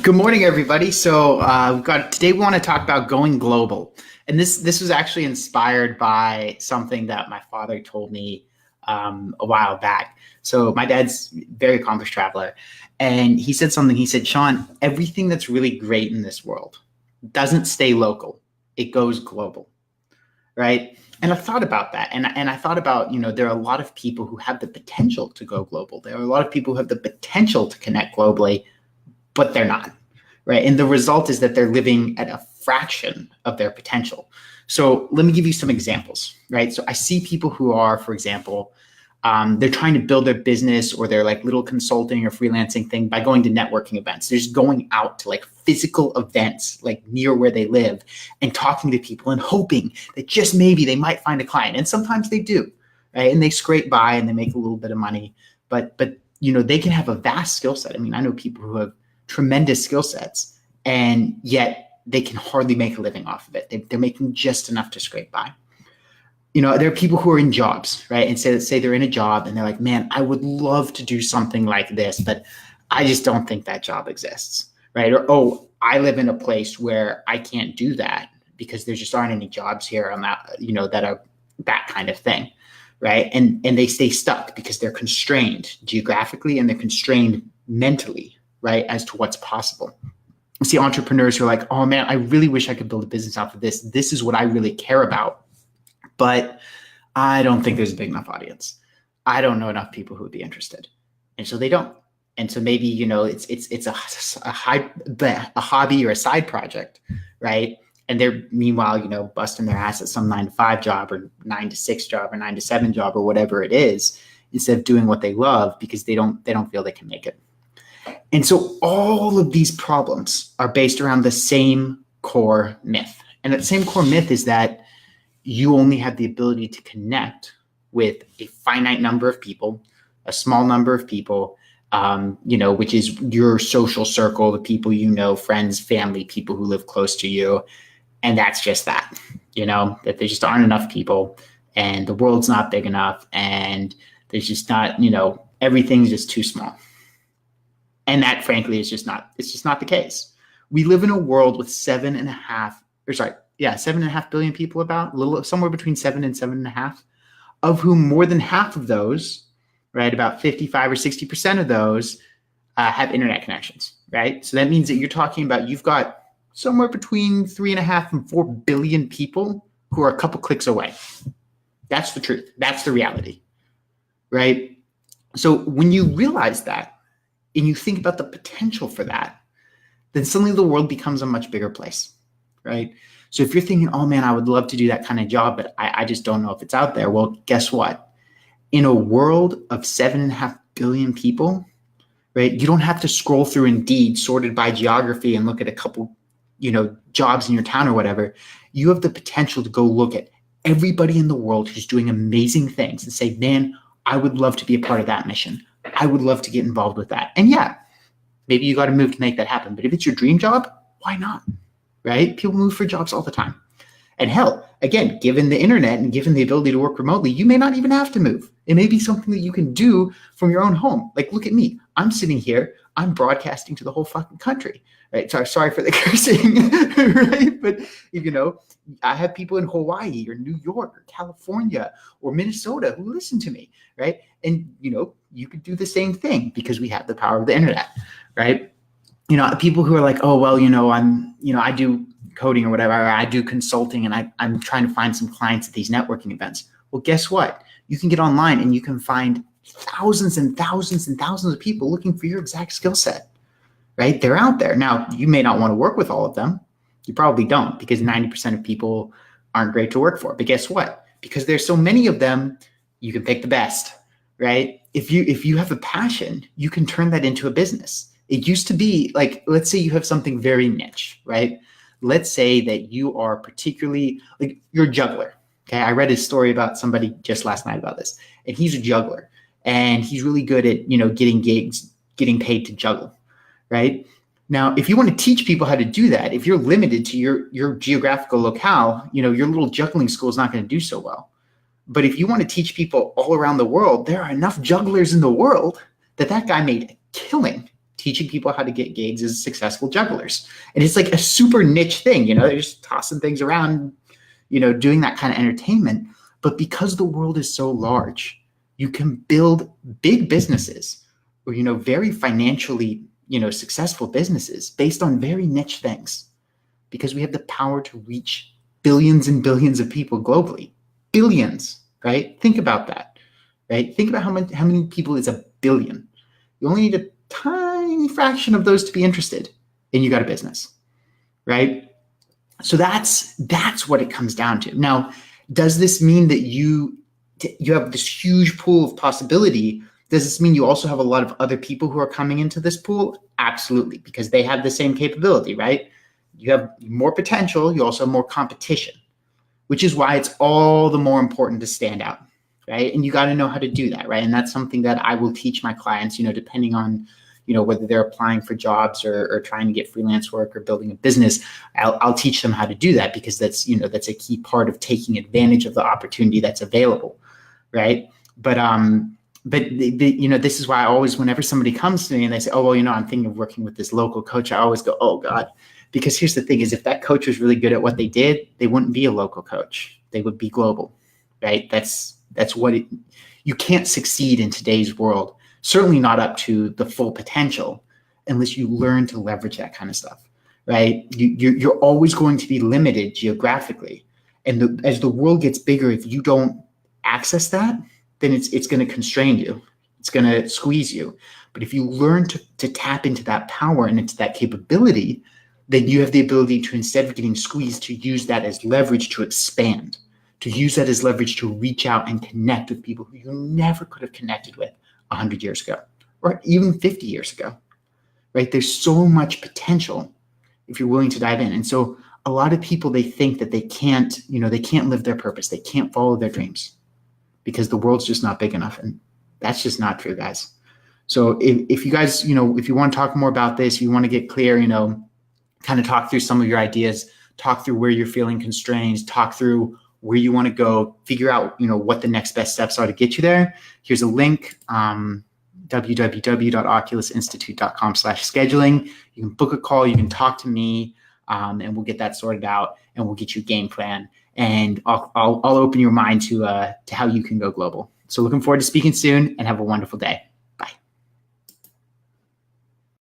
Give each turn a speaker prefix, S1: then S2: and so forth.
S1: Good morning, everybody. So today we want to talk about going global, and this was actually inspired by something that my father told me a while back. So my dad's a very accomplished traveler, and he said something. He said, "Sean, everything that's really great in this world doesn't stay local; it goes global." Right? And I thought about that, and I thought about there are a lot of people who have the potential to go global. There are a lot of people who have the potential to connect globally, but they're not, right? And the result is that they're living at a fraction of their potential. So let me give you some examples, right? So I see people who are, for example, they're trying to build their business or their like little consulting or freelancing thing by going to networking events. They're just going out to like physical events, like near where they live, and talking to people and hoping that just maybe they might find a client. And sometimes they do, right? And they scrape by and they make a little bit of money, but they can have a vast skill set. I mean, I know people who have tremendous skill sets, and yet they can hardly make a living off of it. They're making just enough to scrape by. There are people who are in jobs, right? And say they're in a job and they're like, man, I would love to do something like this, but I just don't think that job exists, right? Or, oh, I live in a place where I can't do that because there just aren't any jobs here on that, that are that kind of thing, right? And they stay stuck because they're constrained geographically and they're constrained mentally, right, as to what's possible. I see entrepreneurs who are like, oh man, I really wish I could build a business off of this. This is what I really care about. But I don't think there's a big enough audience. I don't know enough people who would be interested. And so they don't. And so maybe, it's a hobby or a side project, right? And they're meanwhile, busting their ass at some 9-to-5 job or 9-to-6 job or 9-to-7 job or whatever it is, instead of doing what they love because they don't feel they can make it. And so all of these problems are based around the same core myth. And that same core myth is that you only have the ability to connect with a finite number of people, a small number of people, which is your social circle, the people friends, family, people who live close to you. And that's just that, that there just aren't enough people and the world's not big enough and there's just not, everything's just too small. And that, frankly, it's just not the case. We live in a world with 7.5 billion people, somewhere between 7 and 7.5, of whom more than half of those, right, about 55 or 60% of those have internet connections, right? So that means that you're talking about you've got somewhere between 3.5 and 4 billion people who are a couple clicks away. That's the truth. That's the reality, right? So when you realize that, and you think about the potential for that, then suddenly the world becomes a much bigger place, right? So if you're thinking, oh man, I would love to do that kind of job, but I just don't know if it's out there. Well, guess what? In a world of 7.5 billion people, right, you don't have to scroll through Indeed sorted by geography and look at a couple, jobs in your town or whatever. You have the potential to go look at everybody in the world who's doing amazing things and say, man, I would love to be a part of that mission. I would love to get involved with that. And yeah, maybe you got to move to make that happen. But if it's your dream job, why not? Right? People move for jobs all the time. And hell, again, given the internet and given the ability to work remotely, you may not even have to move. It may be something that you can do from your own home. Like, look at me. I'm sitting here. I'm broadcasting to the whole fucking country. Right? Sorry for the cursing. Right? But, I have people in Hawaii or New York or California or Minnesota who listen to me. Right? And, you could do the same thing because we have the power of the internet. Right? People who are like, oh, well, I do coding or whatever, or I do consulting and I'm trying to find some clients at these networking events. Well, guess what? You can get online and you can find thousands and thousands and thousands of people looking for your exact skill set, right? They're out there. Now, you may not want to work with all of them. You probably don't because 90% of people aren't great to work for. But guess what? Because there's so many of them, you can pick the best, right? If you have a passion, you can turn that into a business. It used to be like, let's say you have something very niche, right? Let's say that you are particularly, like, you're a juggler. Okay. I read a story about somebody just last night about this, and he's a juggler and he's really good at, getting gigs, getting paid to juggle, right? Now, if you want to teach people how to do that, if you're limited to your geographical locale, your little juggling school is not going to do so well. But if you want to teach people all around the world, there are enough jugglers in the world that guy made a killing teaching people how to get gigs as successful jugglers. And it's like a super niche thing, they're just tossing things around, doing that kind of entertainment. But because the world is so large, you can build big businesses or, very financially, successful businesses based on very niche things, because we have the power to reach billions and billions of people globally. Billions, right? Think about that, right? Think about how many people is a billion. You only need a tiny fraction of those to be interested, and you got a business, right? So that's what it comes down to. Now, does this mean that you have this huge pool of possibility? Does this mean you also have a lot of other people who are coming into this pool? Absolutely, because they have the same capability, right? You have more potential, you also have more competition, which is why it's all the more important to stand out, right? And you got to know how to do that, right? And that's something that I will teach my clients, depending on, whether they're applying for jobs or trying to get freelance work or building a business. I'll teach them how to do that, because that's a key part of taking advantage of the opportunity that's available, right? But this is why I always, whenever somebody comes to me and they say, oh, well, I'm thinking of working with this local coach, I always go, oh God, because here's the thing is, if that coach was really good at what they did, they wouldn't be a local coach. They would be global, right? That's what you can't succeed in today's world, certainly not up to the full potential, unless you learn to leverage that kind of stuff, right? You're always going to be limited geographically. And as the world gets bigger, if you don't access that, then it's going to constrain you. It's going to squeeze you. But if you learn to tap into that power and into that capability, then you have the ability to, instead of getting squeezed, to use that as leverage to expand, to use that as leverage to reach out and connect with people who you never could have connected with 100 years ago, or even 50 years ago, right? There's so much potential if you're willing to dive in. And so a lot of people, they think that they can't live their purpose. They can't follow their dreams because the world's just not big enough. And that's just not true, guys. So if you guys, if you want to talk more about this, you want to get clear, kind of talk through some of your ideas, talk through where you're feeling constrained, talk through where you want to go, figure out, what the next best steps are to get you there. Here's a link, www.oculusinstitute.com/scheduling. You can book a call, you can talk to me, and we'll get that sorted out, and we'll get you a game plan, and I'll open your mind to how you can go global. So looking forward to speaking soon, and have a wonderful day.